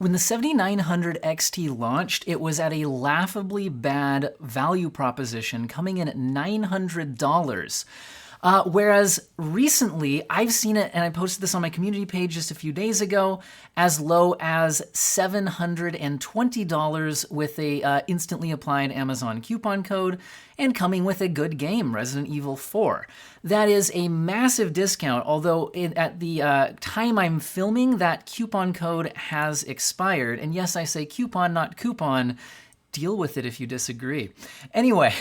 When the 7900 XT launched, it was at a laughably bad value proposition, coming in at $900. Whereas recently, I've seen it, and I posted this on my community page just a few days ago, as low as $720 with a instantly applied Amazon coupon code, and coming with a good game, Resident Evil 4. That is a massive discount, although at the time I'm filming, that coupon code has expired. And yes, I say coupon, not coupon. Deal with it if you disagree. Anyway,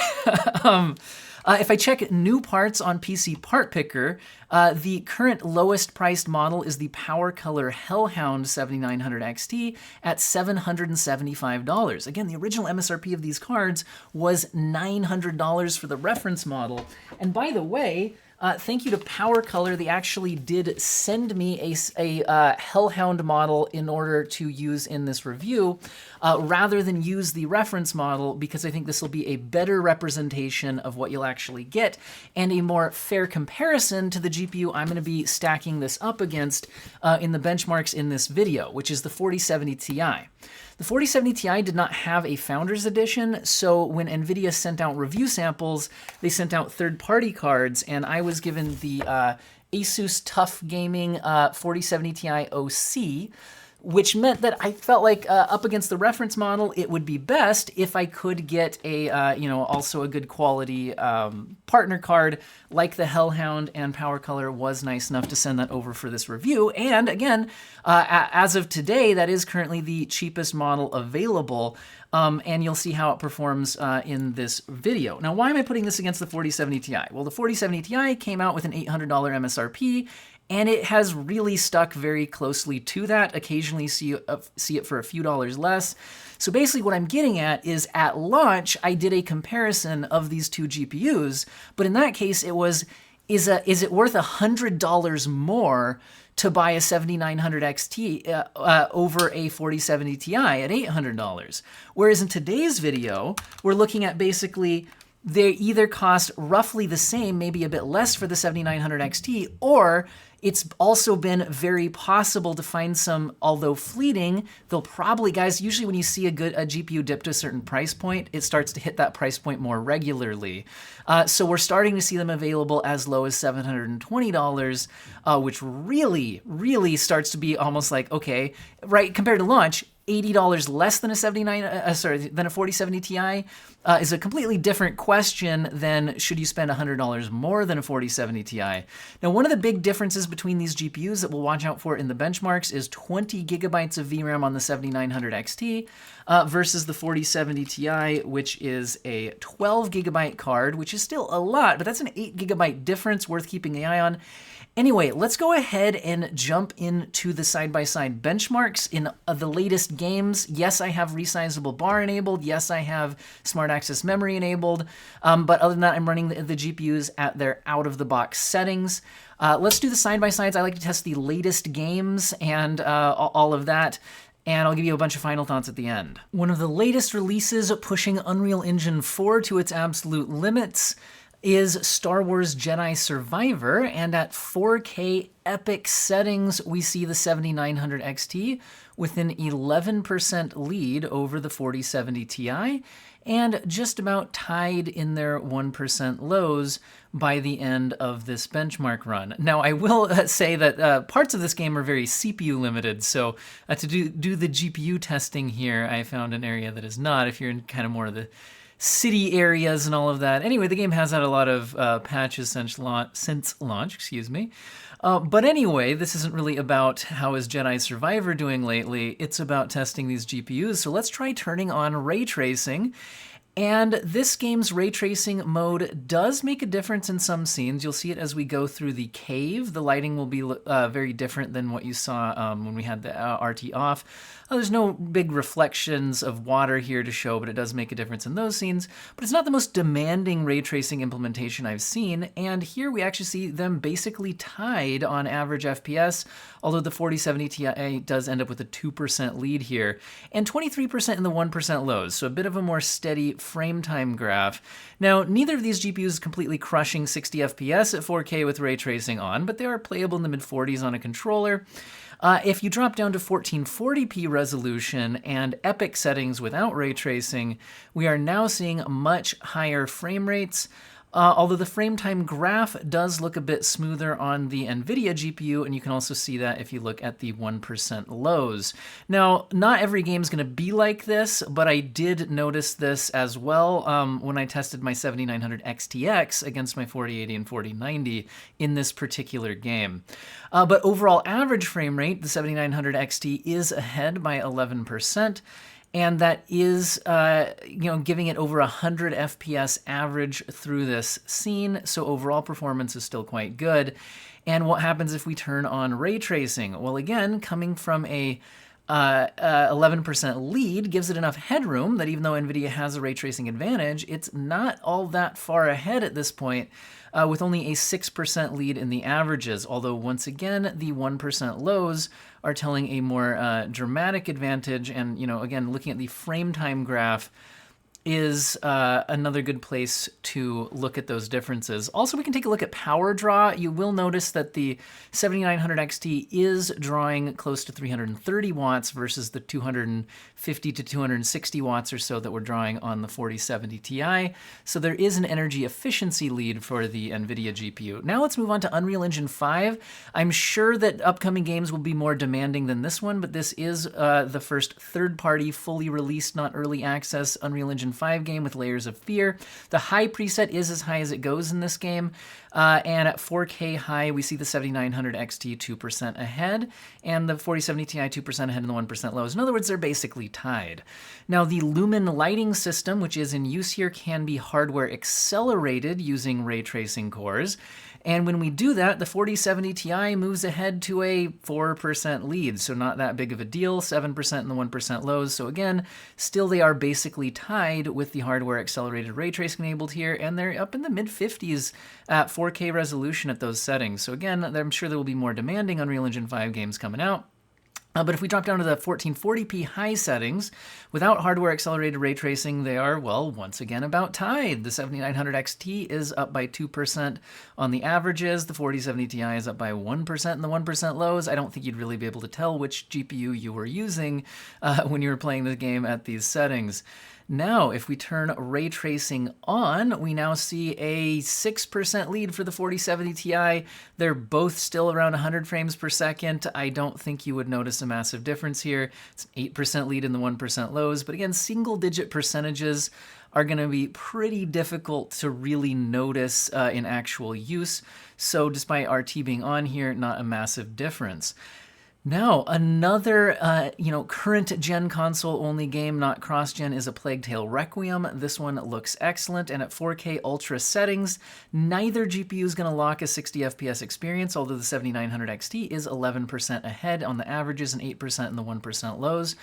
if I check new parts on PC Part Picker, the current lowest priced model is the Power Color Hellhound 7900 XT at $775. Again, the original MSRP of these cards was $900 for the reference model. And by the way, thank you to Power Color. They actually did send me a Hellhound model in order to use in this review, rather than use the reference model, because I think this will be a better representation of what you'll actually get and a more fair comparison to the GPU I'm going to be stacking this up against in the benchmarks in this video, which is the 4070 Ti. The 4070 Ti did not have a Founders Edition, so when NVIDIA sent out review samples, they sent out third-party cards, and I was given the ASUS TUF Gaming 4070 Ti OC, which meant that I felt like up against the reference model, it would be best if I could get a, also a good quality partner card like the Hellhound, and Power Color was nice enough to send that over for this review. And again, as of today, that is currently the cheapest model available. And you'll see how it performs in this video. Now, why am I putting this against the 4070 Ti? Well, the 4070 Ti came out with an $800 MSRP, and it has really stuck very closely to that. Occasionally see it for a few dollars less. So basically what I'm getting at is at launch, I did a comparison of these two GPUs, but in that case, it was, is it worth $100 more to buy a 7900 XT over a 4070 Ti at $800? Whereas in today's video, we're looking at basically they either cost roughly the same, maybe a bit less for the 7900 XT, or it's also been very possible to find some, although fleeting, they'll probably, guys, usually when you see a GPU dip to a certain price point, it starts to hit that price point more regularly. So we're starting to see them available as low as $720, which really, really starts to be almost like, okay, right, compared to launch, $80 less than a 4070 Ti is a completely different question than should you spend $100 more than a 4070 Ti. Now, one of the big differences between these GPUs that we'll watch out for in the benchmarks is 20 gigabytes of VRAM on the 7900 XT versus the 4070 Ti, which is a 12 gigabyte card, which is still a lot, but that's an 8 gigabyte difference worth keeping an eye on. Anyway, let's go ahead and jump into the side-by-side benchmarks in the latest games. Yes, I have ResizeBAR enabled. Yes, I have Smart Access Memory enabled. But other than that, I'm running the GPUs at their out-of-the-box settings. Let's do the side-by-sides. I like to test the latest games and all of that. And I'll give you a bunch of final thoughts at the end. One of the latest releases pushing Unreal Engine 4 to its absolute limits is Star Wars Jedi Survivor, and at 4K epic settings, we see the 7900 XT with an 11% lead over the 4070 Ti, and just about tied in their 1% lows by the end of this benchmark run. Now, I will say that parts of this game are very CPU limited, so to do the GPU testing here, I found an area that is not, if you're in kind of more of the city areas and all of that. Anyway, the game has had a lot of patches since launch, excuse me. But anyway, this isn't really about how is Jedi Survivor doing lately. It's about testing these GPUs. So let's try turning on ray tracing. And this game's ray tracing mode does make a difference in some scenes. You'll see it as we go through the cave. The lighting will be very different than what you saw when we had the RT off. There's no big reflections of water here to show, but it does make a difference in those scenes. But it's not the most demanding ray tracing implementation I've seen, and here we actually see them basically tied on average FPS, although the 4070 Ti does end up with a 2% lead here, and 23% in the 1% lows, so a bit of a more steady frame time graph. Now, neither of these GPUs is completely crushing 60 FPS at 4K with ray tracing on, but they are playable in the mid-40s on a controller. If you drop down to 1440p resolution and epic settings without ray tracing, we are now seeing much higher frame rates. Although the frame time graph does look a bit smoother on the NVIDIA GPU, and you can also see that if you look at the 1% lows. Now, not every game is going to be like this, but I did notice this as well when I tested my 7900 XTX against my 4080 and 4090 in this particular game. But overall average frame rate, the 7900 XT is ahead by 11%. And that is, giving it over 100 FPS average through this scene, so overall performance is still quite good. And what happens if we turn on ray tracing? Well, again, coming from a 11% lead gives it enough headroom that even though NVIDIA has a ray tracing advantage, it's not all that far ahead at this point, with only a 6% lead in the averages, although once again, the 1% lows are telling a more dramatic advantage. And, again, looking at the frame time graph is another good place to look at those differences. Also, we can take a look at power draw. You will notice that the 7900 XT is drawing close to 330 watts versus the 250 to 260 watts or so that we're drawing on the 4070 Ti. So there is an energy efficiency lead for the NVIDIA GPU. Now let's move on to Unreal Engine 5. I'm sure that upcoming games will be more demanding than this one, but this is the first third-party, fully released, not early access Unreal Engine 5 game with Layers of Fear. The high preset is as high as it goes in this game, and at 4K high, we see the 7900 XT 2% ahead, and the 4070 Ti 2% ahead, and the 1% lows. In other words, they're basically tied. Now, the Lumen lighting system, which is in use here, can be hardware accelerated using ray tracing cores. And when we do that, the 4070 Ti moves ahead to a 4% lead, so not that big of a deal, 7% in the 1% lows. So again, still they are basically tied with the hardware accelerated ray tracing enabled here, and they're up in the mid-50s at 4K resolution at those settings. So again, I'm sure there will be more demanding Unreal Engine 5 games coming out. But if we drop down to the 1440p high settings, without hardware accelerated ray tracing, they are, well, once again about tied. The 7900 XT is up by 2% on the averages. The 4070 Ti is up by 1% in the 1% lows. I don't think you'd really be able to tell which GPU you were using when you were playing the game at these settings. Now, if we turn ray tracing on, we now see a 6% lead for the 4070 Ti. They're both still around 100 frames per second. I don't think you would notice a massive difference here. It's an 8% lead in the 1% lows, but again, single-digit percentages are going to be pretty difficult to really notice in actual use. So despite RT being on here, not a massive difference. Now, another, current-gen console-only game, not cross-gen, is A Plague Tale Requiem. This one looks excellent, and at 4K Ultra settings, neither GPU is going to lock a 60 FPS experience, although the 7900 XT is 11% ahead on the averages and 8% in the 1% lows.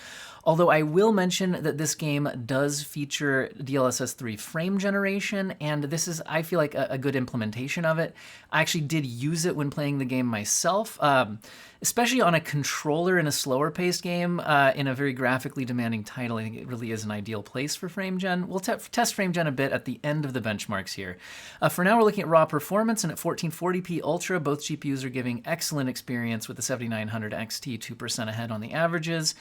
Although I will mention that this game does feature DLSS 3 frame generation, and this is, I feel like, a good implementation of it. I actually did use it when playing the game myself, especially on a controller in a slower-paced game in a very graphically demanding title. I think it really is an ideal place for frame gen. We'll test frame gen a bit at the end of the benchmarks here. For now, we're looking at raw performance, and at 1440p Ultra, both GPUs are giving excellent experience with the 7900 XT 2% ahead on the averages,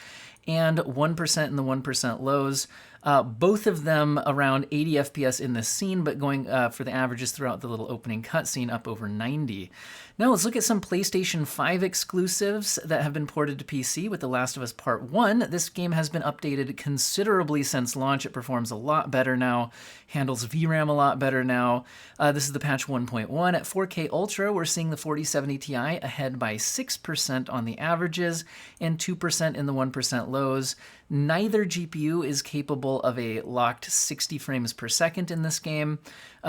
and 1% in the 1% lows. Both of them around 80 FPS in this scene, but going for the averages throughout the little opening cutscene up over 90. Now let's look at some PlayStation 5 exclusives that have been ported to PC with The Last of Us Part 1. This game has been updated considerably since launch. It performs a lot better now, handles VRAM a lot better now. This is the patch 1.1. At 4K Ultra, we're seeing the 4070 Ti ahead by 6% on the averages and 2% in the 1% lows. Neither GPU is capable of a locked 60 frames per second in this game,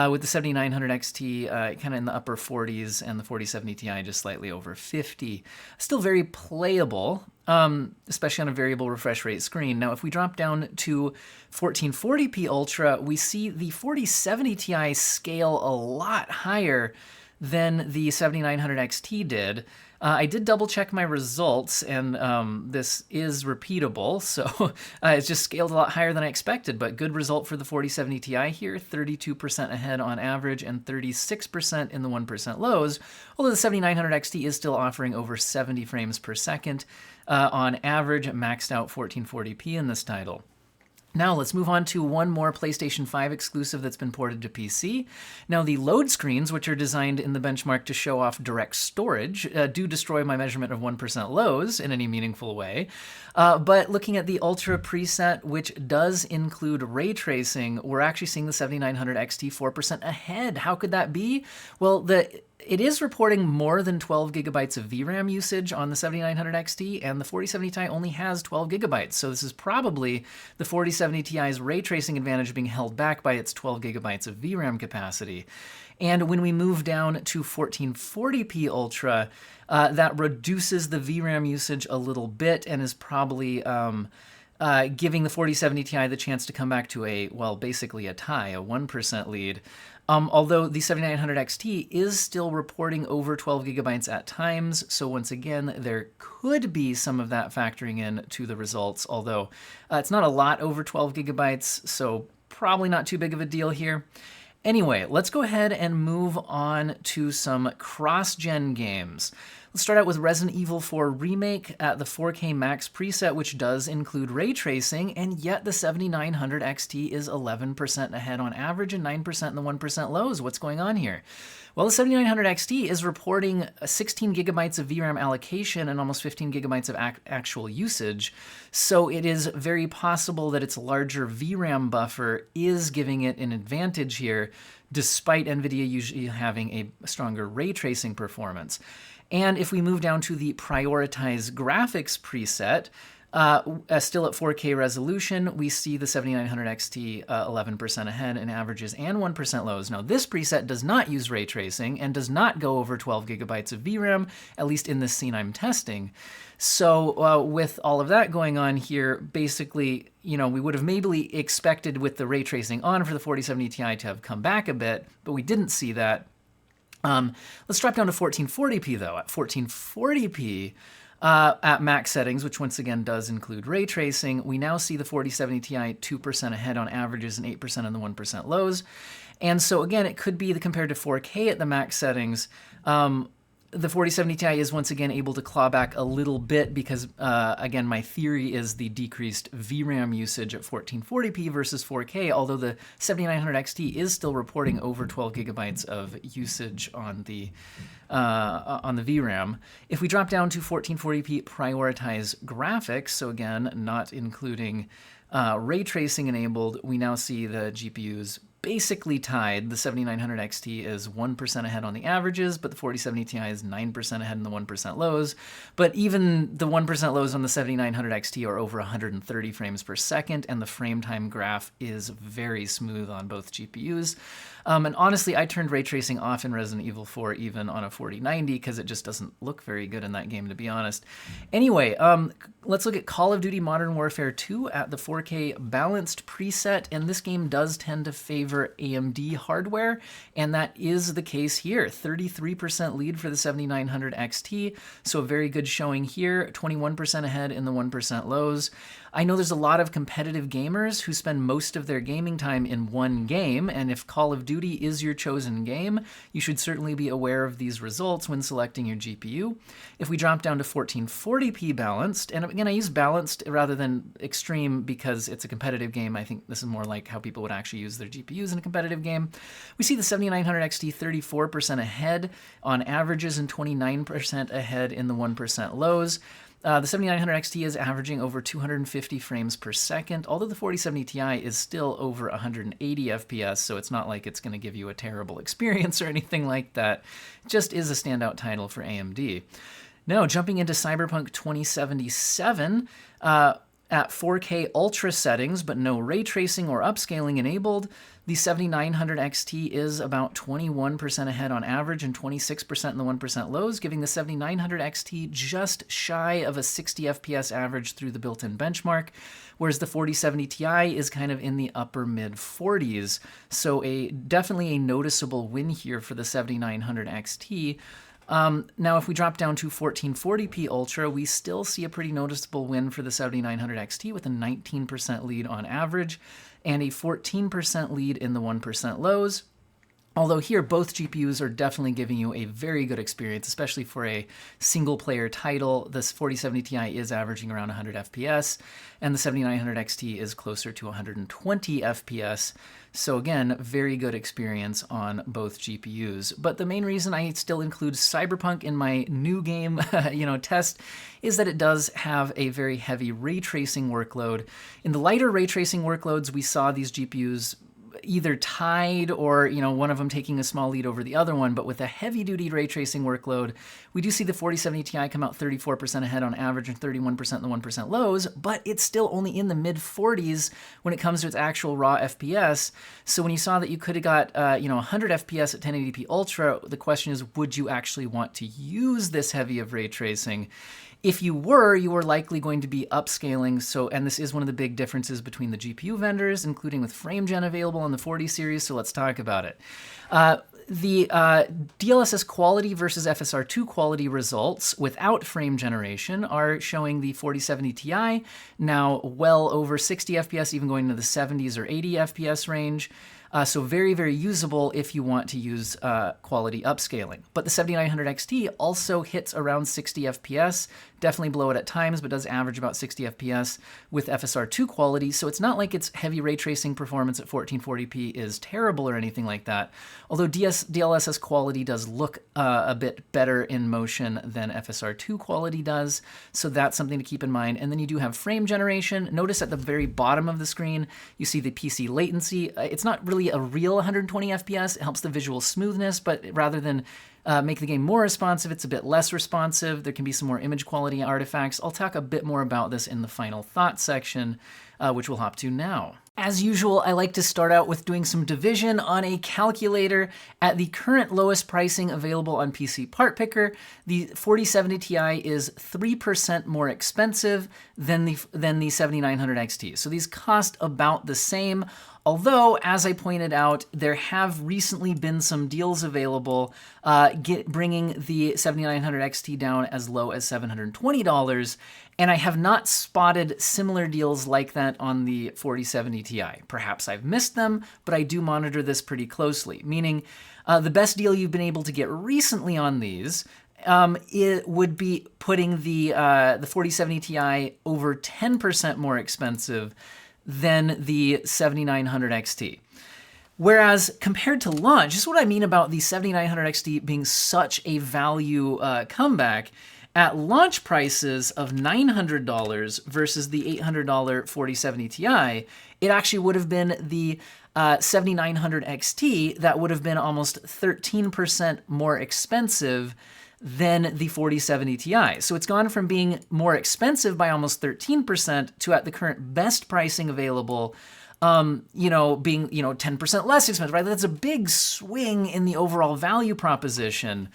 with the 7900 XT kind of in the upper 40s and the 4070 Ti just slightly over 50. Still very playable, especially on a variable refresh rate screen. Now, if we drop down to 1440p Ultra, we see the 4070 Ti scale a lot higher than the 7900 XT did. I did double check my results, and this is repeatable, so it's just scaled a lot higher than I expected, but good result for the 4070 Ti here, 32% ahead on average and 36% in the 1% lows, although the 7900 XT is still offering over 70 frames per second on average, maxed out 1440p in this title. Now let's move on to one more PlayStation 5 exclusive that's been ported to PC. Now the load screens, which are designed in the benchmark to show off direct storage, do destroy my measurement of 1% lows in any meaningful way. But looking at the Ultra preset, which does include ray tracing, we're actually seeing the 7900 XT 4% ahead. How could that be? Well, it is reporting more than 12 gigabytes of VRAM usage on the 7900 XT, and the 4070 Ti only has 12 gigabytes. So this is probably the 4070 Ti's ray tracing advantage being held back by its 12 gigabytes of VRAM capacity. And when we move down to 1440p Ultra, that reduces the VRAM usage a little bit and is probably giving the 4070 Ti the chance to come back to basically a tie, a 1% lead. Although the 7900 XT is still reporting over 12 gigabytes at times, so once again, there could be some of that factoring in to the results, although it's not a lot over 12 gigabytes, so probably not too big of a deal here. Anyway, let's go ahead and move on to some cross-gen games. Let's start out with Resident Evil 4 Remake at the 4K Max preset, which does include ray tracing, and yet the 7900 XT is 11% ahead on average and 9% in the 1% lows. What's going on here? Well, the 7900 XT is reporting 16 gigabytes of VRAM allocation and almost 15 gigabytes of actual usage, so it is very possible that its larger VRAM buffer is giving it an advantage here, despite NVIDIA usually having a stronger ray tracing performance. And if we move down to the Prioritize Graphics preset, still at 4K resolution, we see the 7900 XT 11% ahead in averages and 1% lows. Now, this preset does not use ray tracing and does not go over 12 gigabytes of VRAM, at least in this scene I'm testing. So with all of that going on here, basically, we would have maybe expected with the ray tracing on for the 4070 Ti to have come back a bit, but we didn't see that. Let's drop down to 1440p though. At 1440p, at max settings, which once again does include ray tracing, we now see the 4070 Ti 2% ahead on averages and 8% on the 1% lows. And so again, it could be compared to 4K at the max settings, the 4070 Ti is once again able to claw back a little bit because, again, my theory is the decreased VRAM usage at 1440p versus 4K, although the 7900 XT is still reporting over 12 gigabytes of usage on the VRAM. If we drop down to 1440p Prioritize Graphics, so again, not including ray tracing enabled, we now see the GPUs basically tied. The 7900 XT is 1% ahead on the averages, but the 4070 Ti is 9% ahead in the 1% lows. But even the 1% lows on the 7900 XT are over 130 frames per second, and the frame time graph is very smooth on both GPUs. And honestly, I turned ray tracing off in Resident Evil 4 even on a 4090 because it just doesn't look very good in that game, to be honest. Anyway, let's look at Call of Duty Modern Warfare 2 at the 4K balanced preset, and this game does tend to favor AMD hardware, and that is the case here. 33% lead for the 7900 XT, so a very good showing here, 21% ahead in the 1% lows. I know there's a lot of competitive gamers who spend most of their gaming time in one game, and if Call of Duty is your chosen game, you should certainly be aware of these results when selecting your GPU. If we drop down to 1440p balanced, and again, I use balanced rather than extreme because it's a competitive game. I think this is more like how people would actually use their GPUs in a competitive game. We see the 7900 XT 34% ahead on averages and 29% ahead in the 1% lows. The 7900 XT is averaging over 250 frames per second, although the 4070 Ti is still over 180 FPS, so it's not like it's going to give you a terrible experience or anything like that. It just is a standout title for AMD. Now, jumping into Cyberpunk 2077, at 4K Ultra settings, but no ray tracing or upscaling enabled, the 7900 XT is about 21% ahead on average and 26% in the 1% lows, giving the 7900 XT just shy of a 60 FPS average through the built-in benchmark, whereas the 4070 Ti is kind of in the upper mid-40s. So definitely a noticeable win here for the 7900 XT. Now, if we drop down to 1440p Ultra, we still see a pretty noticeable win for the 7900 XT with a 19% lead on average and a 14% lead in the 1% lows. Although here, both GPUs are definitely giving you a very good experience, especially for a single-player title. This 4070 Ti is averaging around 100 FPS, and the 7900 XT is closer to 120 FPS. So again, very good experience on both GPUs. But the main reason I still include Cyberpunk in my new game test is that it does have a very heavy ray tracing workload. In the lighter ray tracing workloads, we saw these GPUs either tied or, one of them taking a small lead over the other one. But with a heavy-duty ray tracing workload, we do see the 4070 Ti come out 34% ahead on average and 31% in the 1% lows, but it's still only in the mid-40s when it comes to its actual raw FPS. So when you saw that you could have got 100 FPS at 1080p Ultra, the question is, would you actually want to use this heavy of ray tracing? If you were likely going to be upscaling. So, and this is one of the big differences between the GPU vendors, including with frame gen available on the 40 series. So let's talk about it. The DLSS quality versus FSR2 quality results without frame generation are showing the 4070 Ti now well over 60 FPS, even going into the 70s or 80 FPS range. So very, very usable if you want to use quality upscaling. But the 7900 XT also hits around 60 FPS, definitely below it at times, but does average about 60 FPS with FSR2 quality. So it's not like its heavy ray tracing performance at 1440p is terrible or anything like that. Although DLSS quality does look a bit better in motion than FSR2 quality does. So that's something to keep in mind. And then you do have frame generation. Notice at the very bottom of the screen, you see the PC latency. It's not really a real 120 FPS. It helps the visual smoothness, but rather than make the game more responsive, it's a bit less responsive. There can be some more image quality artifacts. I'll talk a bit more about this in the final thoughts section, which we'll hop to now. As usual, I like to start out with doing some division on a calculator. At the current lowest pricing available on PC Part Picker, the 4070 Ti is 3% more expensive than the 7900 XT. So these cost about the same. Although, as I pointed out, there have recently been some deals available, bringing the 7900 XT down as low as $720, and I have not spotted similar deals like that on the 4070 Ti. Perhaps I've missed them, but I do monitor this pretty closely, meaning the best deal you've been able to get recently on these it would be putting the 4070 Ti over 10% more expensive than the 7900 XT. Whereas compared to launch, this is what I mean about the 7900 XT being such a value comeback. At launch prices of $900 versus the $800 4070 Ti, it actually would have been the 7900 XT that would have been almost 13% more expensive than the 4070 Ti. So it's gone from being more expensive by almost 13% to at the current best pricing available, being 10% less expensive, right? That's a big swing in the overall value proposition.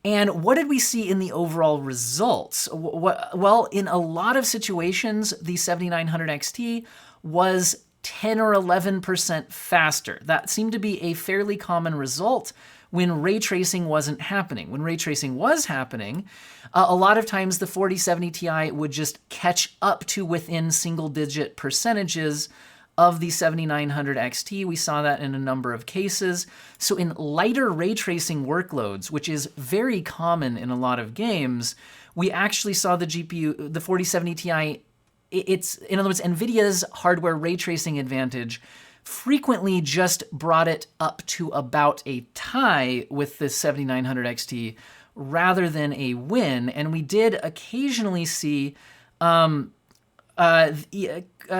And what did we see in the overall results? Well, in a lot of situations, the 7900 XT was 10 or 11% faster. That seemed to be a fairly common result when ray tracing wasn't happening. When ray tracing was happening, a lot of times the 4070 Ti would just catch up to within single-digit percentages of the 7900 XT. We saw that in a number of cases. So in lighter ray tracing workloads, which is very common in a lot of games, we actually saw the GPU, the 4070 Ti, in other words, NVIDIA's hardware ray tracing advantage frequently just brought it up to about a tie with the 7900 XT rather than a win. And we did occasionally see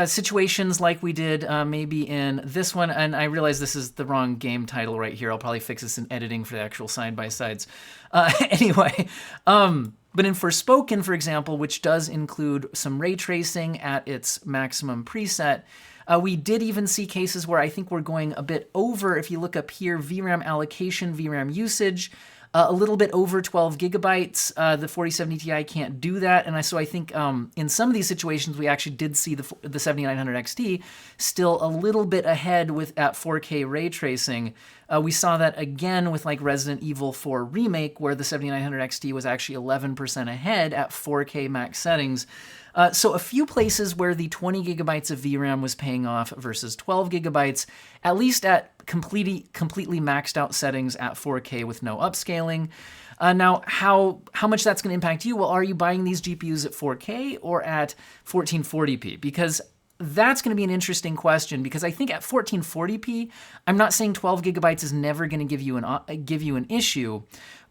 situations like we did maybe in this one, and I realize this is the wrong game title right here. I'll probably fix this in editing for the actual side-by-sides. Anyway, but in Forspoken, for example, which does include some ray tracing at its maximum preset, we did even see cases where I think we're going a bit over. If you look up here, VRAM allocation, VRAM usage, A little bit over 12 gigabytes. The 4070 Ti can't do that, and so I think in some of these situations we actually did see the 7900 XT still a little bit ahead at 4K ray tracing. We saw that again with like Resident Evil 4 Remake, where the 7900 XT was actually 11% ahead at 4K max settings. So a few places where the 20 gigabytes of VRAM was paying off versus 12 gigabytes, at least at completely maxed out settings at 4K with no upscaling. Now, how much that's going to impact you? Well, are you buying these GPUs at 4K or at 1440p? Because that's going to be an interesting question, because I think at 1440p, I'm not saying 12 gigabytes is never going to give you an issue,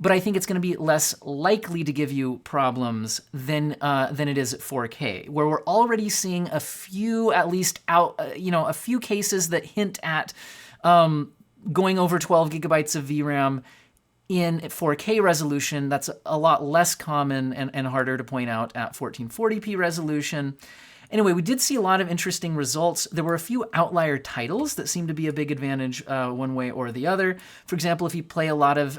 but I think it's going to be less likely to give you problems than it is at 4K, where we're already seeing a few, at least a few cases that hint at going over 12 gigabytes of VRAM in 4K resolution. That's a lot less common and harder to point out at 1440p resolution. Anyway, we did see a lot of interesting results. There were a few outlier titles that seemed to be a big advantage one way or the other. For example, if you play a lot of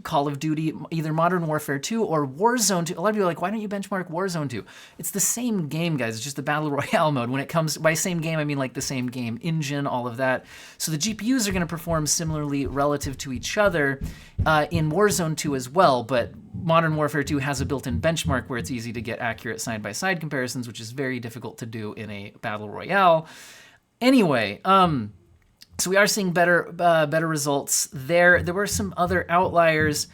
Call of Duty, either Modern Warfare 2 or Warzone 2, a lot of people are like, why don't you benchmark Warzone 2? It's the same game, guys. It's just the Battle Royale mode. When it comes, by same game, I mean like the same game engine, all of that. So the GPUs are going to perform similarly relative to each other in Warzone 2 as well, but Modern Warfare 2 has a built-in benchmark where it's easy to get accurate side-by-side comparisons, which is very difficult to do in a battle royale. Anyway, so we are seeing better results there. There were some other outliers.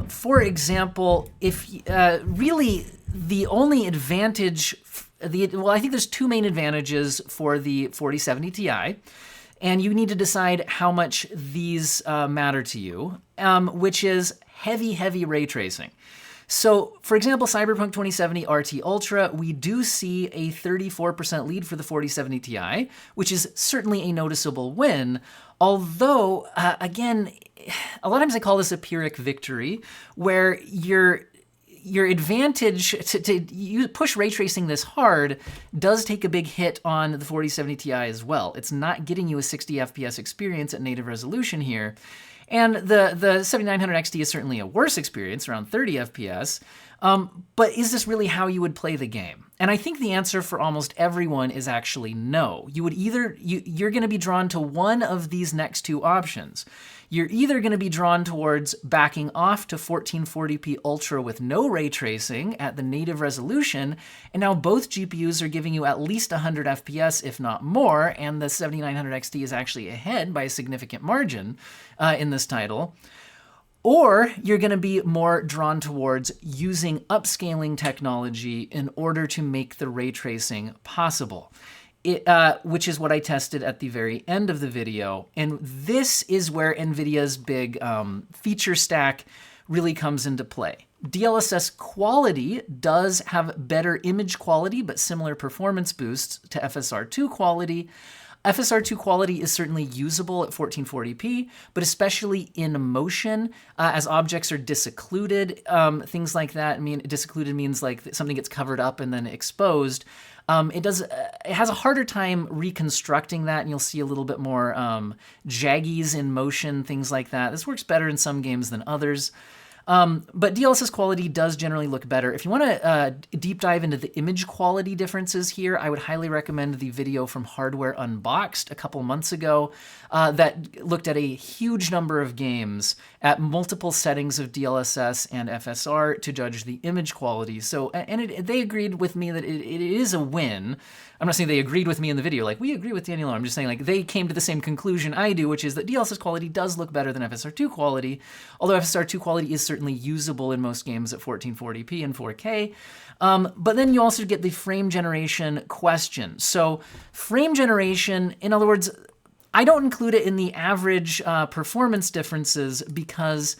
For example, if really the only advantage, I think there's two main advantages for the 4070 Ti. And you need to decide how much these matter to you, which is heavy ray tracing. So, for example, Cyberpunk 2070 RT Ultra, we do see a 34% lead for the 4070 Ti, which is certainly a noticeable win. Although, again, a lot of times I call this a Pyrrhic victory, where your advantage to push ray tracing this hard does take a big hit on the 4070 Ti as well. It's not getting you a 60 FPS experience at native resolution here. And the 7900 XT is certainly a worse experience, around 30 FPS. But is this really how you would play the game? And I think the answer for almost everyone is actually no. You're going to be drawn to one of these next two options. You're either going to be drawn towards backing off to 1440p Ultra with no ray tracing at the native resolution, and now both GPUs are giving you at least 100 FPS, if not more, and the 7900 XT is actually ahead by a significant margin in this title. Or you're going to be more drawn towards using upscaling technology in order to make the ray tracing possible, which is what I tested at the very end of the video. And this is where NVIDIA's big feature stack really comes into play. DLSS quality does have better image quality, but similar performance boosts to FSR2 quality. FSR2 quality is certainly usable at 1440p, but especially in motion, as objects are disoccluded, things like that. I mean, disoccluded means like something gets covered up and then exposed. It has a harder time reconstructing that, and you'll see a little bit more jaggies in motion, things like that. This works better in some games than others. But DLSS quality does generally look better. If you want to deep dive into the image quality differences here, I would highly recommend the video from Hardware Unboxed a couple months ago that looked at a huge number of games at multiple settings of DLSS and FSR to judge the image quality. So, they agreed with me that it is a win. I'm not saying they agreed with me in the video, like, we agree with Daniel. I'm just saying, like, they came to the same conclusion I do, which is that DLSS quality does look better than FSR2 quality, although FSR2 quality is certainly usable in most games at 1440p and 4K. But then you also get the frame generation question. So frame generation, in other words, I don't include it in the average performance differences because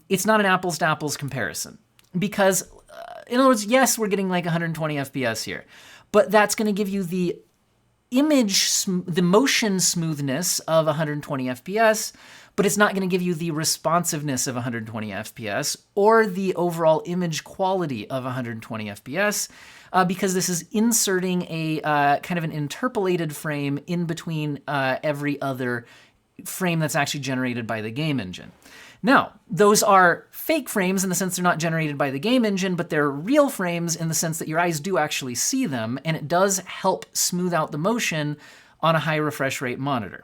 it's not an apples to apples comparison. Because, in other words, yes, we're getting like 120 FPS here, but that's going to give you the the motion smoothness of 120 FPS, but it's not going to give you the responsiveness of 120 FPS or the overall image quality of 120 FPS because this is inserting a kind of an interpolated frame in between every other frame that's actually generated by the game engine. Now, those are fake frames in the sense they're not generated by the game engine, but they're real frames in the sense that your eyes do actually see them, and it does help smooth out the motion on a high refresh rate monitor.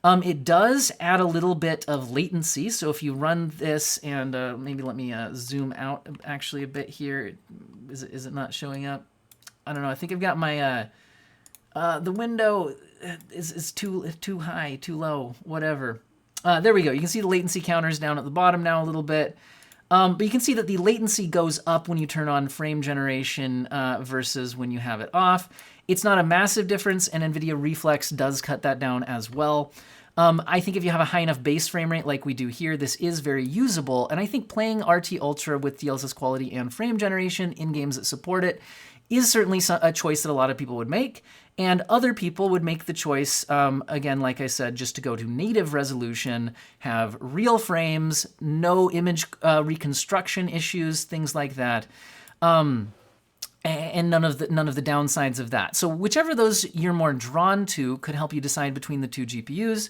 It does add a little bit of latency, so if you run this, and maybe let me zoom out actually a bit here. Is it not showing up? I don't know. I think I've got my the window is too high, too low, whatever. There we go. You can see the latency counters down at the bottom now a little bit. But you can see that the latency goes up when you turn on frame generation versus when you have it off. It's not a massive difference, and NVIDIA Reflex does cut that down as well. I think if you have a high enough base frame rate like we do here, this is very usable. And I think playing RT Ultra with DLSS quality and frame generation in games that support it is certainly a choice that a lot of people would make. And other people would make the choice, again, like I said, just to go to native resolution, have real frames, no image reconstruction issues, things like that, and none of the downsides of that. So whichever those you're more drawn to could help you decide between the two GPUs.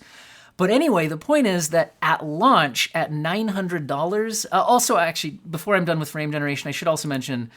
But anyway, the point is that at launch, at $900, also actually, before I'm done with frame generation, I should also mention,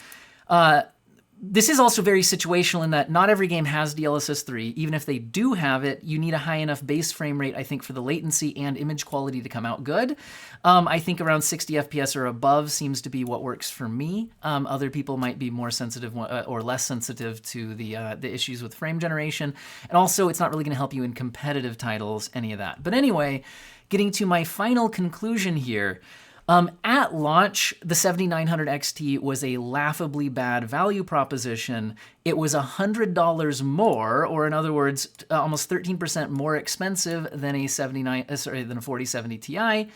this is also very situational in that not every game has DLSS 3. Even if they do have it, you need a high enough base frame rate, I think, for the latency and image quality to come out good. I think around 60 FPS or above seems to be what works for me. Other people might be more sensitive or less sensitive to the issues with frame generation. And also, it's not really going to help you in competitive titles, any of that. But anyway, getting to my final conclusion here. At launch, the 7900 XT was a laughably bad value proposition. It was $100 more, or in other words, almost 13% more expensive than a 4070 Ti.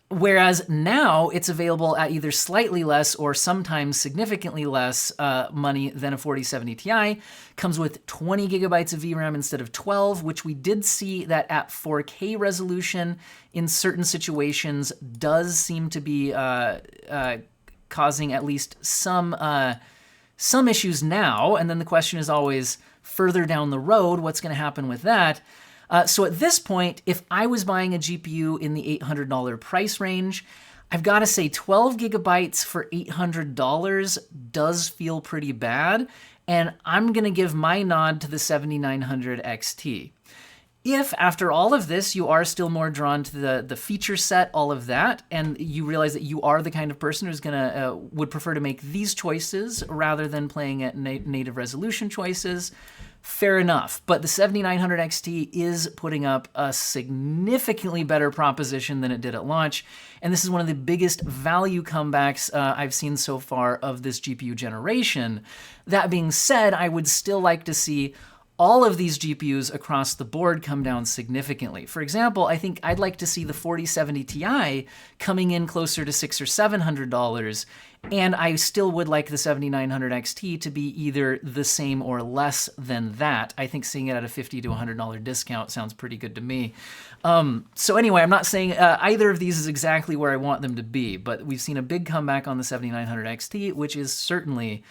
Whereas now it's available at either slightly less or sometimes significantly less money than a 4070 Ti. Comes with 20 gigabytes of VRAM instead of 12, which we did see that at 4K resolution in certain situations does seem to be causing at least some issues now. And then the question is always further down the road, what's going to happen with that? So at this point, if I was buying a GPU in the $800 price range, I've got to say 12 gigabytes for $800 does feel pretty bad, and I'm going to give my nod to the 7900 XT. If, after all of this, you are still more drawn to the feature set, all of that, and you realize that you are the kind of person who's would prefer to make these choices rather than playing at native resolution choices, fair enough. But the 7900 XT is putting up a significantly better proposition than it did at launch, and this is one of the biggest value comebacks I've seen so far of this GPU generation. That being said, I would still like to see all of these GPUs across the board come down significantly. For example, I think I'd like to see the 4070 Ti coming in closer to $600 or $700, and I still would like the 7900 XT to be either the same or less than that. I think seeing it at a $50 to $100 discount sounds pretty good to me. So anyway, I'm not saying either of these is exactly where I want them to be, but we've seen a big comeback on the 7900 XT, which is certainly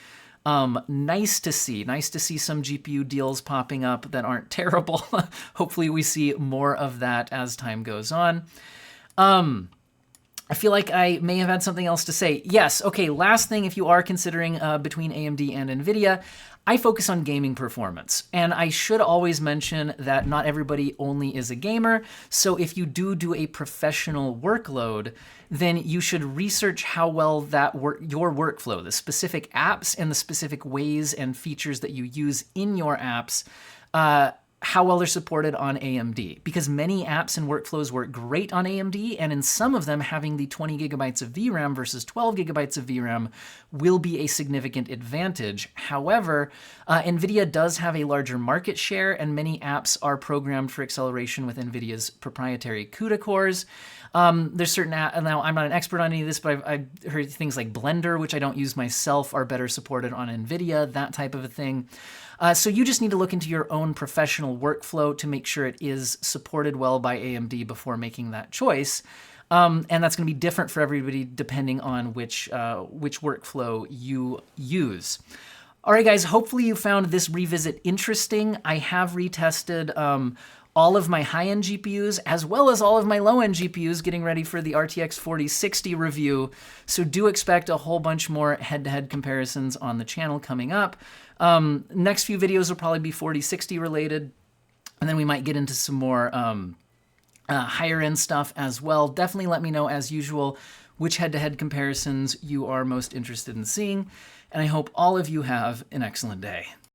nice to see. Nice to see some GPU deals popping up that aren't terrible. Hopefully we see more of that as time goes on. I feel like I may have had something else to say. Yes, okay, last thing, if you are considering between AMD and NVIDIA, I focus on gaming performance. And I should always mention that not everybody only is a gamer, so if you do a professional workload, then you should research how well your workflow, the specific apps and the specific ways and features that you use in your apps, how well they're supported on AMD, because many apps and workflows work great on AMD, and in some of them, having the 20 gigabytes of VRAM versus 12 gigabytes of VRAM will be a significant advantage. However, NVIDIA does have a larger market share, and many apps are programmed for acceleration with NVIDIA's proprietary CUDA cores. There's certain now I'm not an expert on any of this, but I've heard things like Blender, which I don't use myself, are better supported on NVIDIA, that type of a thing. So you just need to look into your own professional workflow to make sure it is supported well by AMD before making that choice. And that's going to be different for everybody depending on which workflow you use. All right, guys, hopefully you found this revisit interesting. I have retested all of my high-end GPUs as well as all of my low-end GPUs, getting ready for the RTX 4060 review. So do expect a whole bunch more head-to-head comparisons on the channel coming up. Next few videos will probably be 4060 related, and then we might get into some more higher-end stuff as well. Definitely let me know, as usual, which head-to-head comparisons you are most interested in seeing, and I hope all of you have an excellent day.